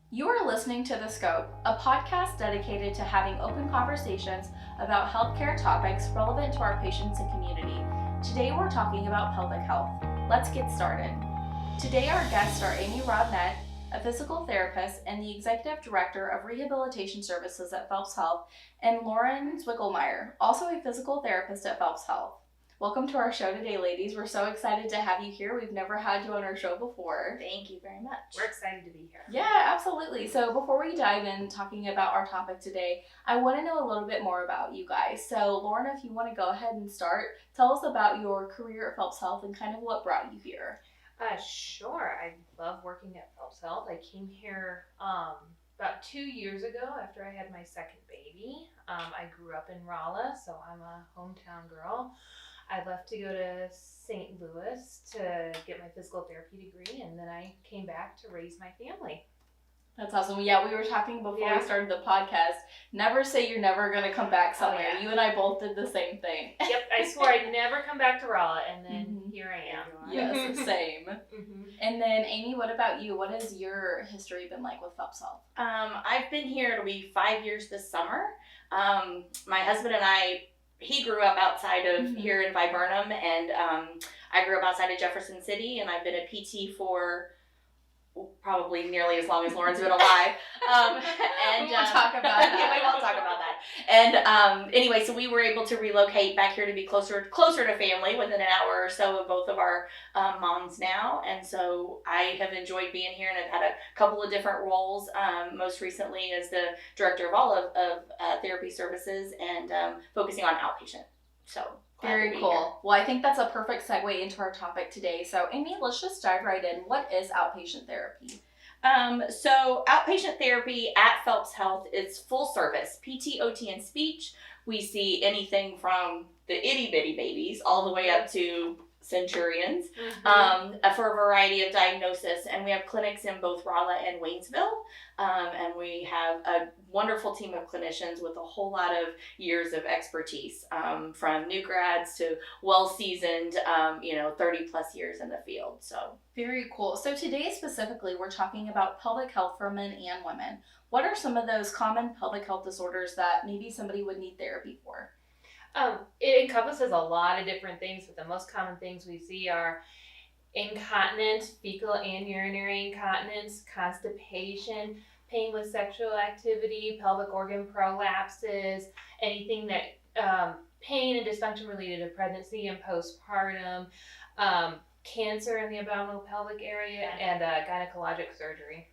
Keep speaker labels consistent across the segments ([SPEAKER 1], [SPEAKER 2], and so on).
[SPEAKER 1] You are listening to The Scope, a podcast dedicated to having open conversations about healthcare topics relevant to our patients and community. Today we're talking about pelvic health. Let's get started. Today our guests are Amy Robnett, a physical therapist and the Executive Director of Rehabilitation Services at Phelps Health, and Lauren Zwikelmaier, also a physical therapist at Phelps Health. Welcome to our show today, ladies. We're so excited to have you here. We've never had you on our show before.
[SPEAKER 2] Thank you very much.
[SPEAKER 3] We're excited to be here.
[SPEAKER 1] Yeah, absolutely. So before we dive in talking about our topic today, I want to know a little bit more about you guys. So Lauren, if you want to go ahead and start, tell us about your career at Phelps Health and kind of what brought you here.
[SPEAKER 3] Sure. I love working at Phelps Health. I came here about 2 years ago after I had my second baby. I grew up in Rolla, so I'm a hometown girl. I left to go to St. Louis to get my physical therapy degree, and then I came back to raise my family.
[SPEAKER 1] That's awesome. Yeah, we were talking before we started the podcast. Never say you're never going to come back somewhere. You and I both did the same thing.
[SPEAKER 3] Yep, I swore I'd never come back to Rolla, and then here I am.
[SPEAKER 1] Yes, same. And then, Amy, what about you? What has your history been like with Phelps Health?
[SPEAKER 2] I've been here, it'll be 5 years this summer. My husband and I, he grew up outside of here in Viburnum, and I grew up outside of Jefferson City, and I've been a PT for probably nearly as long as Lauren's been alive.
[SPEAKER 1] And we won't talk about that.
[SPEAKER 2] Yeah, we won't talk about that. And anyway, so we were able to relocate back here to be closer to family within an hour or so of both of our moms now. And so I have enjoyed being here, and I've had a couple of different roles, most recently as the director of all of therapy services and focusing on outpatient. So
[SPEAKER 1] very cool. Well, I think that's a perfect segue into our topic today. So, Amy, let's just dive right in. What is outpatient therapy?
[SPEAKER 2] So outpatient therapy at Phelps Health is full service, PT, OT, and speech. We see anything from the itty bitty babies all the way up to centurions for a variety of diagnosis. And we have clinics in both Rolla and Waynesville. And we have a wonderful team of clinicians with a whole lot of years of expertise, from new grads to well-seasoned, 30 plus years in the field. So
[SPEAKER 1] very cool. So today specifically, we're talking about pelvic health for men and women. What are some of those common pelvic health disorders that maybe somebody would need therapy for?
[SPEAKER 3] It encompasses a lot of different things, but the most common things we see are incontinence, fecal and urinary incontinence, constipation, pain with sexual activity, pelvic organ prolapses, anything that pain and dysfunction related to pregnancy and postpartum, cancer in the abdominal pelvic area, and gynecologic surgery.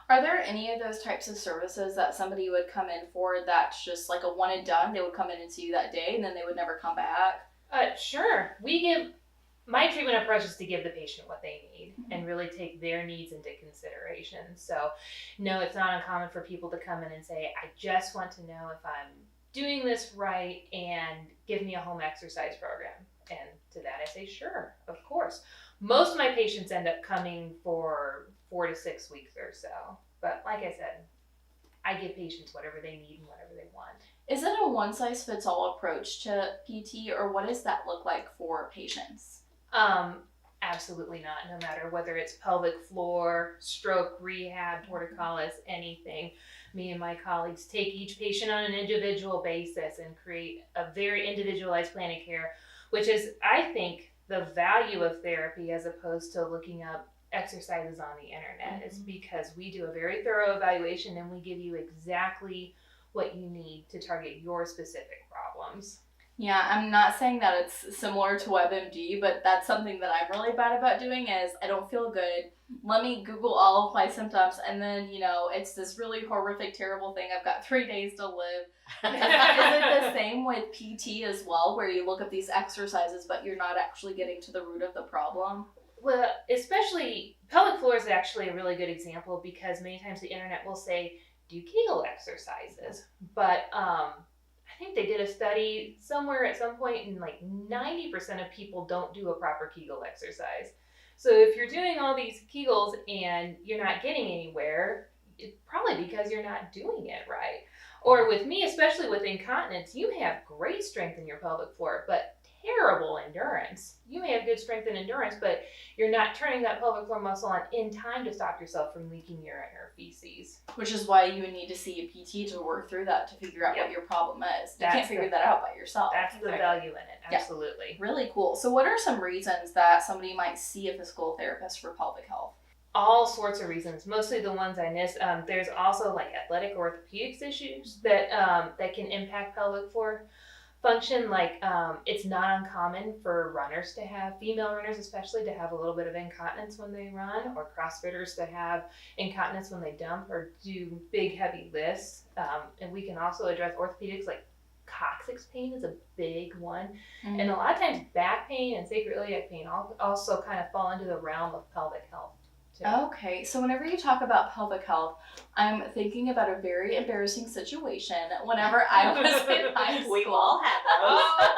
[SPEAKER 1] Are there any of those types of services that somebody would come in for that's just like a one and done? They would come in and see you that day and then they would never come back?
[SPEAKER 3] Sure. My treatment approach is to give the patient what they need and really take their needs into consideration. So, no, it's not uncommon for people to come in and say, I just want to know if I'm doing this right and give me a home exercise program. And to that I say, sure, of course. Most of my patients end up coming for 4 to 6 weeks or so. But like I said, I give patients whatever they need and whatever they want.
[SPEAKER 1] Is it a one-size-fits-all approach to PT, or what does that look like for patients?
[SPEAKER 3] Absolutely not. No matter whether it's pelvic floor, stroke, rehab, torticollis, anything. Me and my colleagues take each patient on an individual basis and create a very individualized plan of care, which is, I think, the value of therapy as opposed to looking up exercises on the internet. Is because we do a very thorough evaluation and we give you exactly what you need to target your specific problems.
[SPEAKER 1] Yeah, I'm not saying that it's similar to WebMD, but that's something that I'm really bad about doing is I don't feel good. Let me Google all of my symptoms, and then, it's this really horrific, terrible thing. I've got 3 days to live. Is it the same with PT as well, where you look at these exercises, but you're not actually getting to the root of the problem?
[SPEAKER 3] Well, especially pelvic floor is actually a really good example because many times the internet will say, do Kegel exercises. But I think they did a study somewhere at some point and like 90% of people don't do a proper Kegel exercise. So if you're doing all these Kegels and you're not getting anywhere, it's probably because you're not doing it right. Or with me, especially with incontinence, you have great strength in your pelvic floor, but terrible endurance. You may have good strength and endurance, but you're not turning that pelvic floor muscle on in time to stop yourself from leaking urine or feces.
[SPEAKER 1] Which is why you would need to see a PT to work through that to figure out what your problem is. You can't figure that out by yourself.
[SPEAKER 3] That's the value in it, absolutely.
[SPEAKER 1] Yeah. Really cool. So what are some reasons that somebody might see a physical therapist for pelvic health?
[SPEAKER 3] All sorts of reasons, mostly the ones I missed. There's also like athletic orthopedics issues that can impact pelvic floor function. Like it's not uncommon for runners to have, female runners especially, to have a little bit of incontinence when they run, or CrossFitters to have incontinence when they dump or do big heavy lifts. And we can also address orthopedics, like coccyx pain is a big one. Mm-hmm. And a lot of times back pain and sacroiliac pain also kind of fall into the realm of pelvic health.
[SPEAKER 1] Okay, so whenever you talk about pelvic health, I'm thinking about a very embarrassing situation whenever I was in high school.
[SPEAKER 2] We all had those.
[SPEAKER 3] Oh,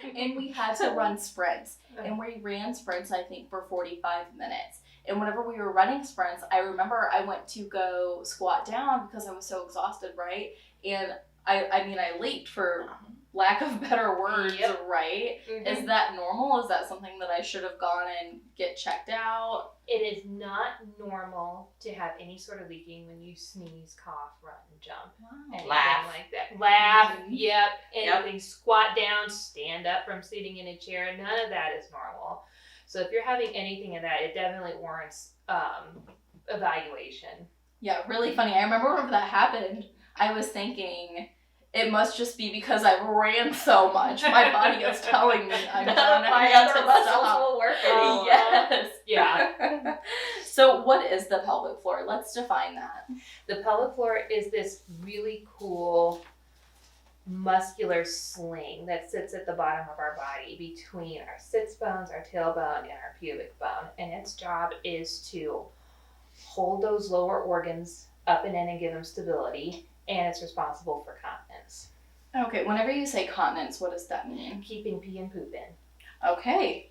[SPEAKER 3] yes.
[SPEAKER 1] And we had to run sprints. And we ran sprints, I think, for 45 minutes. And whenever we were running sprints, I remember I went to go squat down because I was so exhausted, right? And I leaped, for lack of better words, right? Mm-hmm. Is that normal? Is that something that I should have gone and get checked out?
[SPEAKER 3] It is not normal to have any sort of leaking when you sneeze, cough, run, jump.
[SPEAKER 2] Wow. Laugh.
[SPEAKER 3] Like that. Laugh, yep. Anything, squat down, stand up from sitting in a chair. None of that is normal. So if you're having anything of that, it definitely warrants evaluation.
[SPEAKER 1] Yeah, really funny. I remember when that happened, I was thinking, it must just be because I ran so much. My body is telling me I'm done.
[SPEAKER 2] My other muscles will work.
[SPEAKER 1] Yes.
[SPEAKER 3] Yeah.
[SPEAKER 1] So what is the pelvic floor? Let's define that.
[SPEAKER 3] The pelvic floor is this really cool muscular sling that sits at the bottom of our body between our sits bones, our tailbone, and our pubic bone. And its job is to hold those lower organs up and in and give them stability. And it's responsible for continence.
[SPEAKER 1] Okay, whenever you say continence, what does that mean?
[SPEAKER 3] Keeping pee and poop in.
[SPEAKER 1] Okay.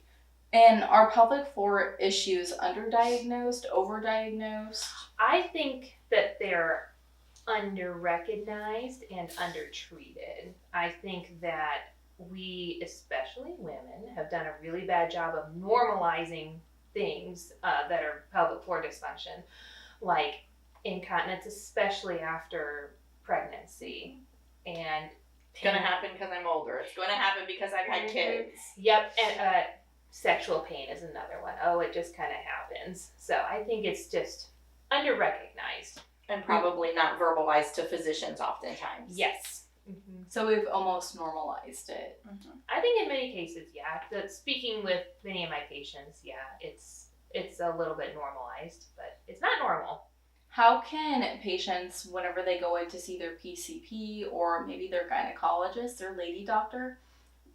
[SPEAKER 1] And are pelvic floor issues underdiagnosed, overdiagnosed?
[SPEAKER 3] I think that they're underrecognized and undertreated. I think that we, especially women, have done a really bad job of normalizing things that are pelvic floor dysfunction, like incontinence, especially after pregnancy. And
[SPEAKER 2] it's going to happen because I'm older. It's going to happen because I've had kids.
[SPEAKER 3] Yep. And sexual pain is another one. Oh, it just kind of happens. So I think it's just under-recognized.
[SPEAKER 2] And probably not verbalized to physicians oftentimes.
[SPEAKER 3] Yes. Mm-hmm.
[SPEAKER 1] So we've almost normalized it.
[SPEAKER 3] Mm-hmm. I think in many cases, yeah. Speaking with many of my patients, yeah, it's a little bit normalized, but it's not normal.
[SPEAKER 1] How can patients, whenever they go in to see their PCP or maybe their gynecologist, their lady doctor,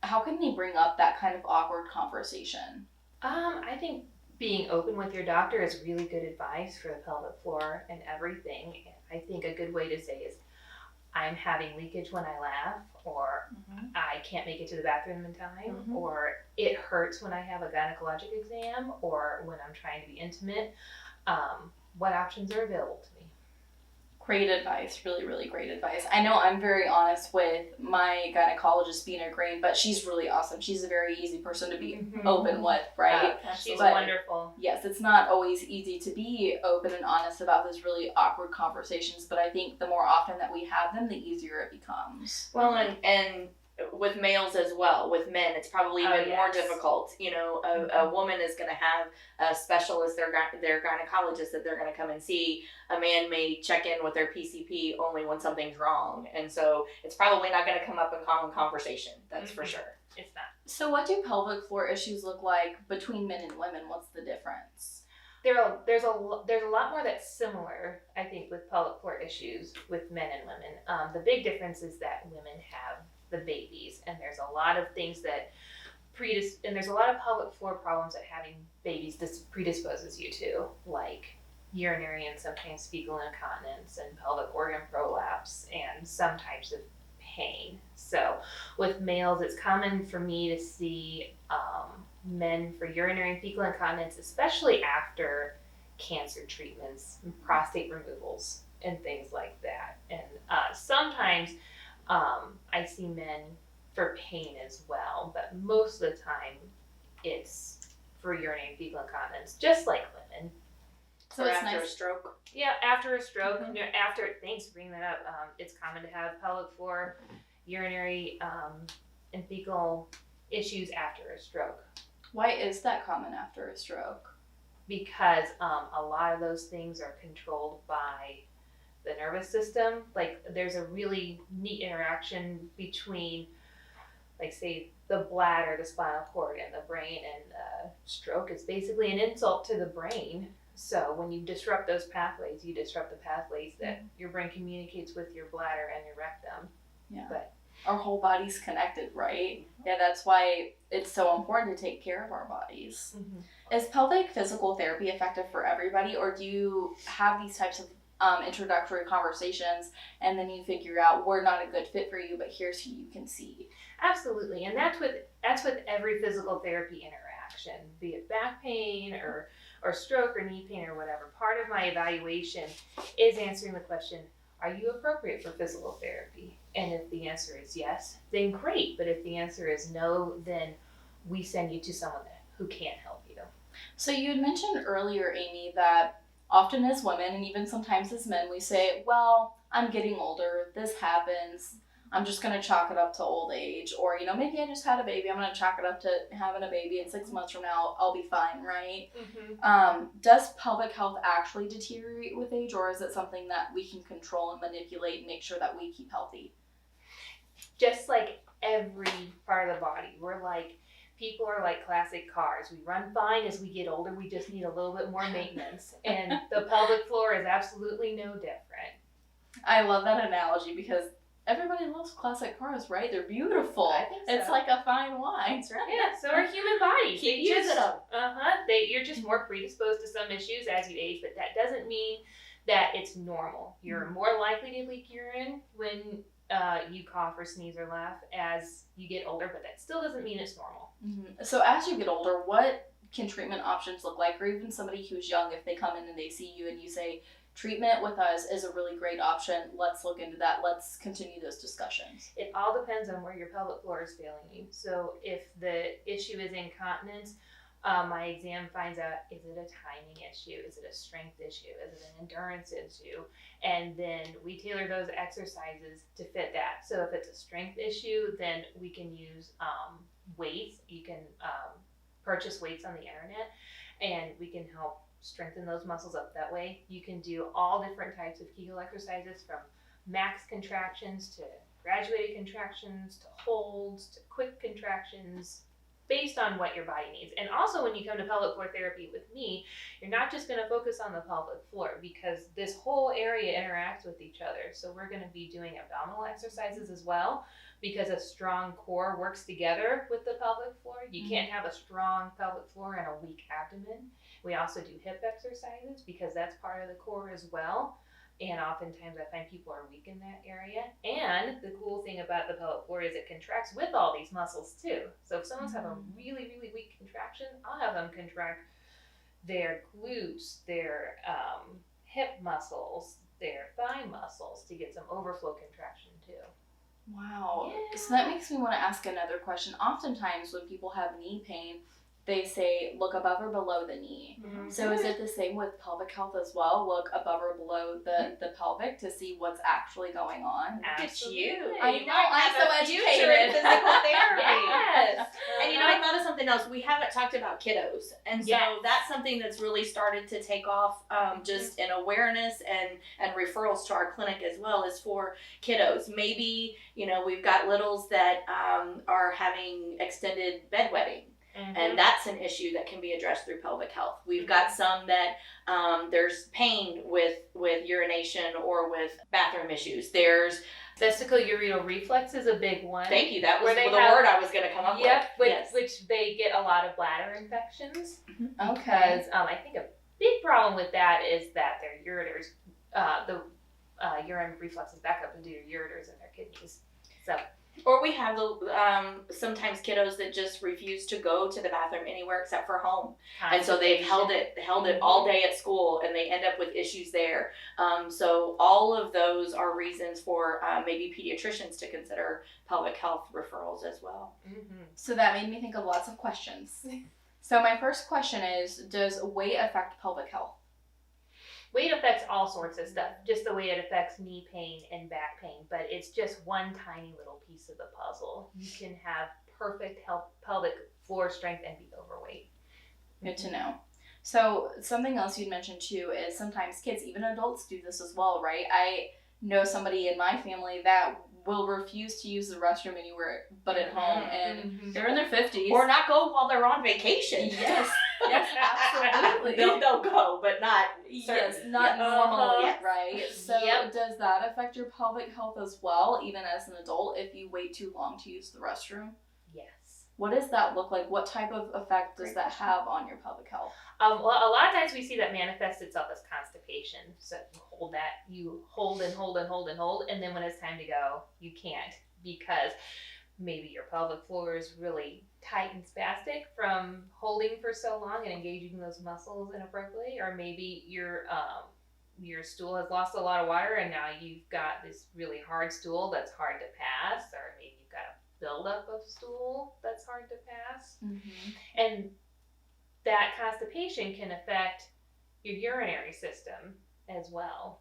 [SPEAKER 1] how can they bring up that kind of awkward conversation?
[SPEAKER 3] I think being open with your doctor is really good advice for the pelvic floor and everything. I think a good way to say is, I'm having leakage when I laugh, or I can't make it to the bathroom in time, or it hurts when I have a gynecologic exam, or when I'm trying to be intimate. What options are available to me?
[SPEAKER 1] Great advice. Really, really great advice. I know I'm very honest with my gynecologist, Bina Green, but she's really awesome. She's a very easy person to be open with, right?
[SPEAKER 3] She's wonderful.
[SPEAKER 1] Yes, it's not always easy to be open and honest about those really awkward conversations, but I think the more often that we have them, the easier it becomes.
[SPEAKER 2] Well, and with males as well. With men, it's probably even more difficult. You know, a woman is going to have a specialist, their gynecologist that they're going to come and see. A man may check in with their PCP only when something's wrong. And so it's probably not going to come up in common conversation. That's for sure.
[SPEAKER 3] It's not.
[SPEAKER 1] So what do pelvic floor issues look like between men and women? What's the difference?
[SPEAKER 3] There's a lot more that's similar, I think, with pelvic floor issues with men and women. The big difference is that women have the babies, and there's a lot of things that and there's a lot of pelvic floor problems that having babies predisposes you to, like urinary and sometimes fecal incontinence and pelvic organ prolapse and some types of pain. So with males, it's common for me to see men for urinary and fecal incontinence, especially after cancer treatments and prostate removals and things like that. And sometimes I see men for pain as well, but most of the time it's for urinary and fecal incontinence, just like women.
[SPEAKER 2] So it's after a stroke.
[SPEAKER 3] Yeah, after a stroke. Thanks for bringing that up. It's common to have pelvic floor, urinary, and fecal issues after a stroke.
[SPEAKER 1] Why is that common after a stroke?
[SPEAKER 3] Because a lot of those things are controlled by the nervous system. Like there's a really neat interaction between, like, say, the bladder, the spinal cord, and the brain, and stroke is basically an insult to the brain. So when you disrupt those pathways, you disrupt the pathways that your brain communicates with your bladder and your rectum.
[SPEAKER 1] Yeah.
[SPEAKER 3] But
[SPEAKER 1] our whole body's connected, right? Yeah, that's why it's so important to take care of our bodies. Is pelvic physical therapy effective for everybody, or do you have these types of introductory conversations and then you figure out we're not a good fit for you, but here's who you can see?
[SPEAKER 3] Absolutely, and that's with every physical therapy interaction, be it back pain or stroke or knee pain or whatever. Part of my evaluation is answering the question, are you appropriate for physical therapy? And if the answer is yes, then great. But if the answer is no, then we send you to someone who can help you.
[SPEAKER 1] So you had mentioned earlier, Amy, that often as women and even sometimes as men, we say, well, I'm getting older, this happens, I'm just going to chalk it up to old age, or, maybe I just had a baby, I'm going to chalk it up to having a baby, and 6 months from now, I'll be fine, right? Does pelvic health actually deteriorate with age, or is it something that we can control and manipulate and make sure that we keep healthy?
[SPEAKER 3] Just like every part of the body, people are like classic cars. We run fine as we get older, we just need a little bit more maintenance, and the pelvic floor is absolutely no different.
[SPEAKER 1] I love that analogy because everybody loves classic cars, right? They're beautiful.
[SPEAKER 3] I think so.
[SPEAKER 1] It's like a fine wine.
[SPEAKER 2] That's right.
[SPEAKER 3] Yeah, so are human bodies.
[SPEAKER 2] Keep using them.
[SPEAKER 3] You're just more predisposed to some issues as you age, but that doesn't mean that it's normal. You're more likely to leak urine when you cough or sneeze or laugh as you get older, but that still doesn't mean it's normal.
[SPEAKER 1] So as you get older, what can treatment options look like? Or even somebody who's young, if they come in and they see you and you say, treatment with us is a really great option, let's look into that, let's continue those discussions.
[SPEAKER 3] It all depends on where your pelvic floor is failing you. So if the issue is incontinence, my exam finds out, is it a timing issue? Is it a strength issue? Is it an endurance issue? And then we tailor those exercises to fit that. So if it's a strength issue, then we can use weights. You can purchase weights on the internet, and we can help strengthen those muscles up that way. You can do all different types of Kegel exercises, from max contractions to graduated contractions to holds to quick contractions, based on what your body needs. And also, when you come to pelvic floor therapy with me, you're not just going to focus on the pelvic floor, because this whole area interacts with each other. So we're going to be doing abdominal exercises as well, because a strong core works together with the pelvic floor. You can't have a strong pelvic floor and a weak abdomen. We also do hip exercises because that's part of the core as well. And oftentimes I find people are weak in that area. And the cool thing about the pelvic floor is it contracts with all these muscles too. So if someone's having a really, really weak contraction, I'll have them contract their glutes, their hip muscles, their thigh muscles to get some overflow contraction too.
[SPEAKER 1] Wow.
[SPEAKER 3] Yeah.
[SPEAKER 1] So that makes me want to ask another question. Oftentimes when people have knee pain, they say look above or below the knee. So is it the same with pelvic health as well? Look above or below the pelvic to see what's actually going on?
[SPEAKER 3] Absolutely.
[SPEAKER 1] I know, I'm so educated.
[SPEAKER 2] In physical therapy.
[SPEAKER 3] Yes.
[SPEAKER 2] And I thought of something else. We haven't talked about kiddos. And so that's something that's really started to take off just in awareness and referrals to our clinic as well, as for kiddos. Maybe, we've got littles that are having extended bedwetting. And that's an issue that can be addressed through pelvic health. We've got some that there's pain with urination or with bathroom issues. There's
[SPEAKER 3] vesico-ureteral reflex is a big one.
[SPEAKER 2] Thank you. That was the word I was going to come up with.
[SPEAKER 3] Which they get a lot of bladder infections.
[SPEAKER 1] Okay.
[SPEAKER 3] Because I think a big problem with that is that their ureters, the urine reflexes back up into your ureters and their kidneys. So
[SPEAKER 2] Or we have sometimes kiddos that just refuse to go to the bathroom anywhere except for home, and so they've held it all day at school, and they end up with issues there. So all of those are reasons for maybe pediatricians to consider pelvic health referrals as well.
[SPEAKER 3] Mm-hmm.
[SPEAKER 1] So that made me think of lots of questions. So my first question is, does weight affect pelvic health?
[SPEAKER 3] Weight affects all sorts of stuff, just the way it affects knee pain and back pain, but it's just one tiny little piece of the puzzle. You can have perfect pelvic floor strength and be overweight.
[SPEAKER 1] Good to know. So something else you'd mentioned too is sometimes kids, even adults, do this as well, right? I know somebody in my family that will refuse to use the restroom anywhere but at home, and they're in their 50s.
[SPEAKER 2] Or not go while they're on vacation.
[SPEAKER 1] Yes, absolutely.
[SPEAKER 2] They'll go, but not
[SPEAKER 1] Yes,
[SPEAKER 2] certain.
[SPEAKER 1] not
[SPEAKER 2] Yeah.
[SPEAKER 1] normally,
[SPEAKER 2] Yes.
[SPEAKER 1] right? So
[SPEAKER 3] Yep.
[SPEAKER 1] does that affect your pelvic health as well, even as an adult, if you wait too long to use the restroom?
[SPEAKER 3] Yes.
[SPEAKER 1] What does that look like? What type of effect does that have on your pelvic health?
[SPEAKER 3] Well, a lot of times we see that manifests itself as constipation. So you hold and hold and hold and hold, and then when it's time to go, you can't, because maybe your pelvic floor is really tight and spastic from holding for so long and engaging those muscles inappropriately, or maybe your stool has lost a lot of water and now you've got this really hard stool that's hard to pass, or maybe you've got a buildup of stool that's hard to pass.
[SPEAKER 1] Mm-hmm.
[SPEAKER 3] And that constipation can affect your urinary system as well.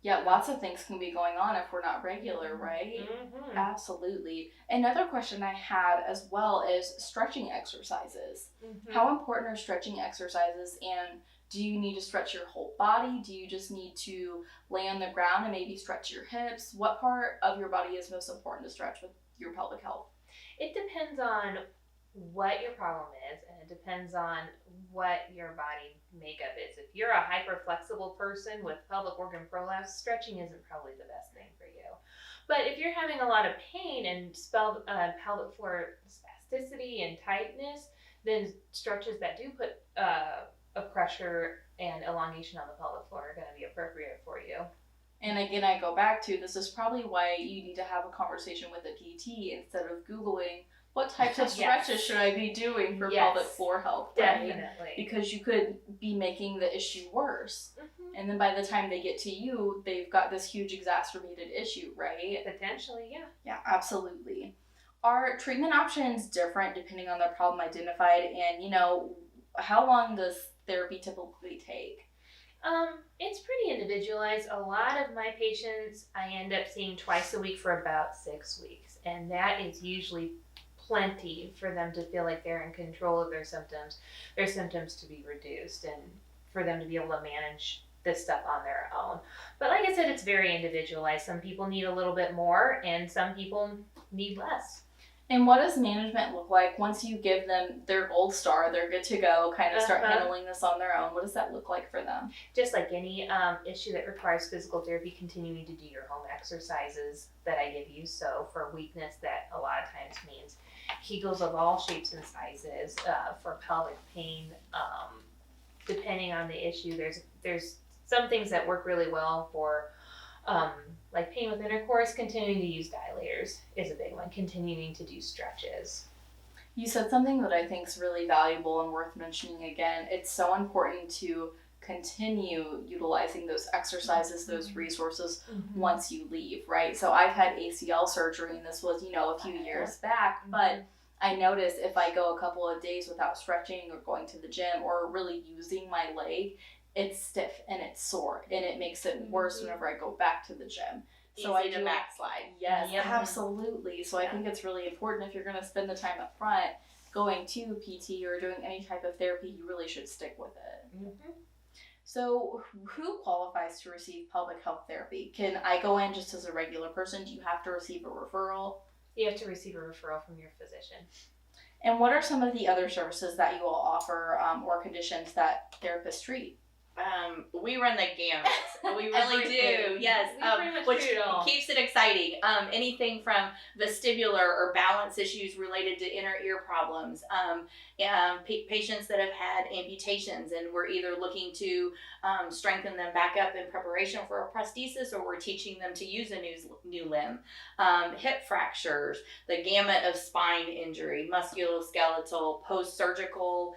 [SPEAKER 1] Yeah, lots of things can be going on if we're not regular, right?
[SPEAKER 3] Mm-hmm.
[SPEAKER 1] Absolutely. Another question I had as well is stretching exercises.
[SPEAKER 3] Mm-hmm.
[SPEAKER 1] How important are stretching exercises, and do you need to stretch your whole body? Do you just need to lay on the ground and maybe stretch your hips? What part of your body is most important to stretch with your pelvic health?
[SPEAKER 3] It depends on what your problem is, and it depends on what your body makeup is. If you're a hyper flexible person with pelvic organ prolapse, stretching isn't probably the best thing for you. But if you're having a lot of pain and pelvic floor spasticity and tightness, then stretches that do put a pressure and elongation on the pelvic floor are going to be appropriate for you.
[SPEAKER 1] And again, I go back to, this is probably why you need to have a conversation with a PT instead of Googling what types of stretches
[SPEAKER 3] Yes.
[SPEAKER 1] should I be doing for
[SPEAKER 3] Yes.
[SPEAKER 1] pelvic floor health, right?
[SPEAKER 3] Definitely.
[SPEAKER 1] Because you could be making the issue worse.
[SPEAKER 3] Mm-hmm.
[SPEAKER 1] And then by the time they get to you, they've got this huge exacerbated issue, right?
[SPEAKER 3] Potentially, yeah.
[SPEAKER 1] Yeah, absolutely. Are treatment options different depending on the problem identified? And, how long does therapy typically take?
[SPEAKER 3] It's pretty individualized. A lot of my patients I end up seeing twice a week for about 6 weeks, and that is usually plenty for them to feel like they're in control of their symptoms to be reduced, and for them to be able to manage this stuff on their own. But like I said, it's very individualized. Some people need a little bit more, and some people need less.
[SPEAKER 1] And what does management look like once you give them their gold star, they're good to go, kind of start handling this on their own? What does that look like for them?
[SPEAKER 3] Just like any issue that requires physical therapy, continuing to do your home exercises that I give you. So for weakness, that a lot of times means Kegels of all shapes and sizes. For pelvic pain, depending on the issue, there's some things that work really well for like pain with intercourse. Continuing to use dilators is a big one. Continuing to do stretches.
[SPEAKER 1] You said something that I think is really valuable and worth mentioning again. It's so important to continue utilizing those exercises, those resources once you leave, right? So I've had ACL surgery, and this was, a few years back, but I noticed if I go a couple of days without stretching or going to the gym or really using my leg, it's stiff and it's sore, and it makes it worse whenever I go back to the gym. So
[SPEAKER 2] Easy to backslide.
[SPEAKER 1] Yes,
[SPEAKER 3] Yep.
[SPEAKER 1] absolutely. So I think it's really important, if you're going to spend the time up front going to PT or doing any type of therapy, you really should stick with it.
[SPEAKER 3] Mm-hmm.
[SPEAKER 1] So who qualifies to receive pelvic health therapy? Can I go in just as a regular person? Do you have to receive a referral?
[SPEAKER 3] You have to receive a referral from your physician.
[SPEAKER 1] And what are some of the other services that you all offer or conditions that therapists treat?
[SPEAKER 2] We run the gamut. We really do.
[SPEAKER 3] Everything.
[SPEAKER 2] Yes.
[SPEAKER 3] We pretty much
[SPEAKER 2] Which
[SPEAKER 3] do it all.
[SPEAKER 2] keeps it exciting. Anything from vestibular or balance issues related to inner ear problems. Patients that have had amputations and we're either looking to strengthen them back up in preparation for a prosthesis, or we're teaching them to use a new limb. Hip fractures, the gamut of spine injury, musculoskeletal, post-surgical,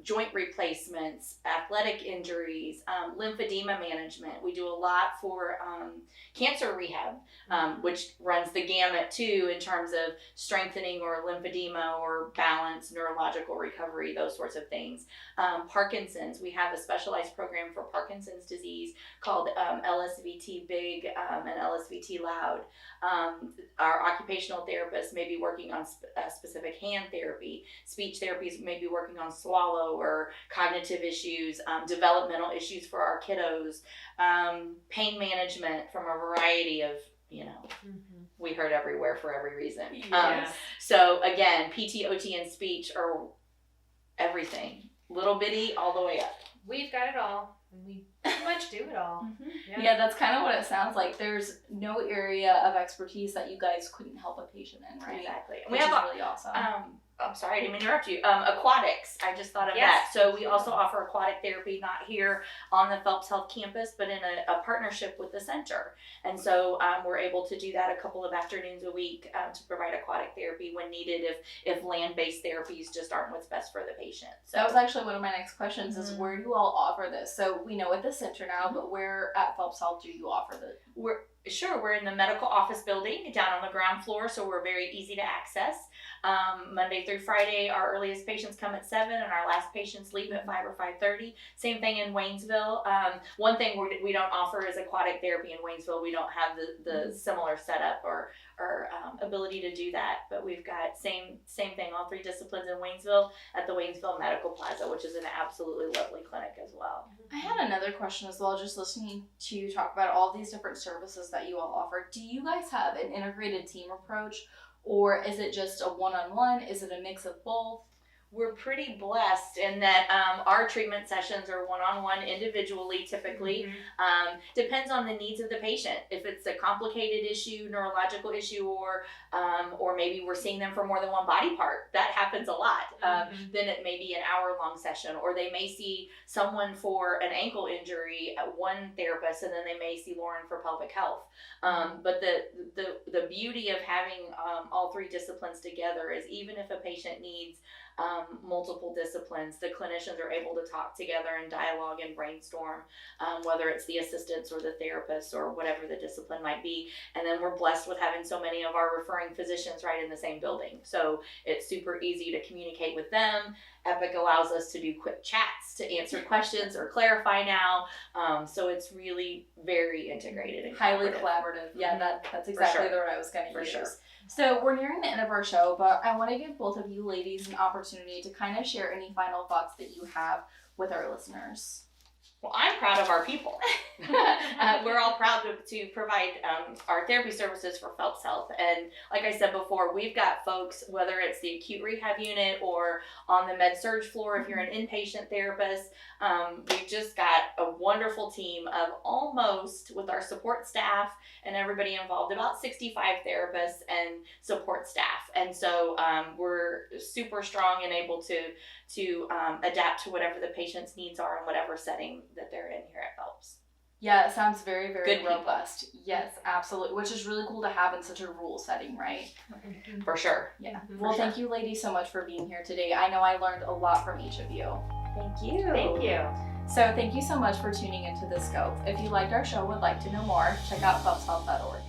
[SPEAKER 2] joint replacements, athletic injuries, lymphedema management. We do a lot for cancer rehab, which runs the gamut too in terms of strengthening or lymphedema or balance, neurological recovery, those sorts of things. Parkinson's, we have a specialized program for Parkinson's disease called LSVT Big and LSVT Loud. Our occupational therapists may be working on specific hand therapy. Speech therapies may be working on swallow or cognitive issues, developmental issues for our kiddos, pain management from a variety of, we heard everywhere for every reason.
[SPEAKER 3] Yes.
[SPEAKER 2] So again, PT, OT, and speech are everything, little bitty all the way up.
[SPEAKER 3] We've got it all, and we pretty much do it all.
[SPEAKER 1] Yeah, that's kind of what it sounds like. There's no area of expertise that you guys couldn't help a patient in, right?
[SPEAKER 2] Exactly. And
[SPEAKER 1] Which is really awesome.
[SPEAKER 2] I'm sorry, I didn't mean to interrupt you. Aquatics, I just thought of that. So we also offer aquatic therapy, not here on the Phelps Health campus, but in a partnership with the center. And so we're able to do that a couple of afternoons a week to provide aquatic therapy when needed if land-based therapies just aren't what's best for the patient. So
[SPEAKER 1] that was actually one of my next questions is where do you all offer this? So we know at the center now, but where at Phelps Health do you offer this?
[SPEAKER 2] We're in the medical office building down on the ground floor, so we're very easy to access. Monday through Friday, our earliest patients come at 7 and our last patients leave at 5 or 5:30. Same thing in Waynesville. One thing we don't offer is aquatic therapy in Waynesville. We don't have the similar setup or ability to do that, but we've got same thing, all three disciplines in Waynesville at the Waynesville Medical Plaza, which is an absolutely lovely clinic as well.
[SPEAKER 1] I had another question as well, just listening to you talk about all these different services that you all offer. Do you guys have an integrated team approach, or is it just a one-on-one? Is it a mix of both?
[SPEAKER 2] We're pretty blessed in that our treatment sessions are one-on-one individually typically. Depends on the needs of the patient. If it's a complicated issue, neurological issue, or maybe we're seeing them for more than one body part, that happens a lot. Then it may be an hour-long session, or they may see someone for an ankle injury at one therapist, and then they may see Lauren for pelvic health. But the beauty of having all three disciplines together is even if a patient needs multiple disciplines, the clinicians are able to talk together and dialogue and brainstorm, whether it's the assistants or the therapists or whatever the discipline might be. And then we're blessed with having so many of our referring physicians right in the same building. So it's super easy to communicate with them. Epic allows us to do quick chats to answer questions or clarify now. So it's really very integrated and
[SPEAKER 1] highly collaborative. Yeah, that's exactly the word I was going to use.
[SPEAKER 2] Sure.
[SPEAKER 1] So we're nearing the end of our show, but I want to give both of you ladies an opportunity to kind of share any final thoughts that you have with our listeners.
[SPEAKER 2] Well, I'm proud of our people. We're all proud to provide our therapy services for Phelps Health. And like I said before, we've got folks, whether it's the acute rehab unit or on the med-surg floor, if you're an inpatient therapist, we've just got a wonderful team of almost, with our support staff and everybody involved, about 65 therapists and support staff. And so we're super strong and able to adapt to whatever the patient's needs are in whatever setting that they're in here at Phelps.
[SPEAKER 1] Yeah, it sounds very, very
[SPEAKER 2] Good
[SPEAKER 1] robust. Yes, absolutely. Which is really cool to have in such a rural setting, right?
[SPEAKER 2] For sure.
[SPEAKER 1] Yeah. Well, thank you ladies so much for being here today. I know I learned a lot from each of you.
[SPEAKER 2] Thank you.
[SPEAKER 3] Thank you.
[SPEAKER 1] So thank you so much for tuning into The Scope. If you liked our show and would like to know more, check out phelpshealth.org.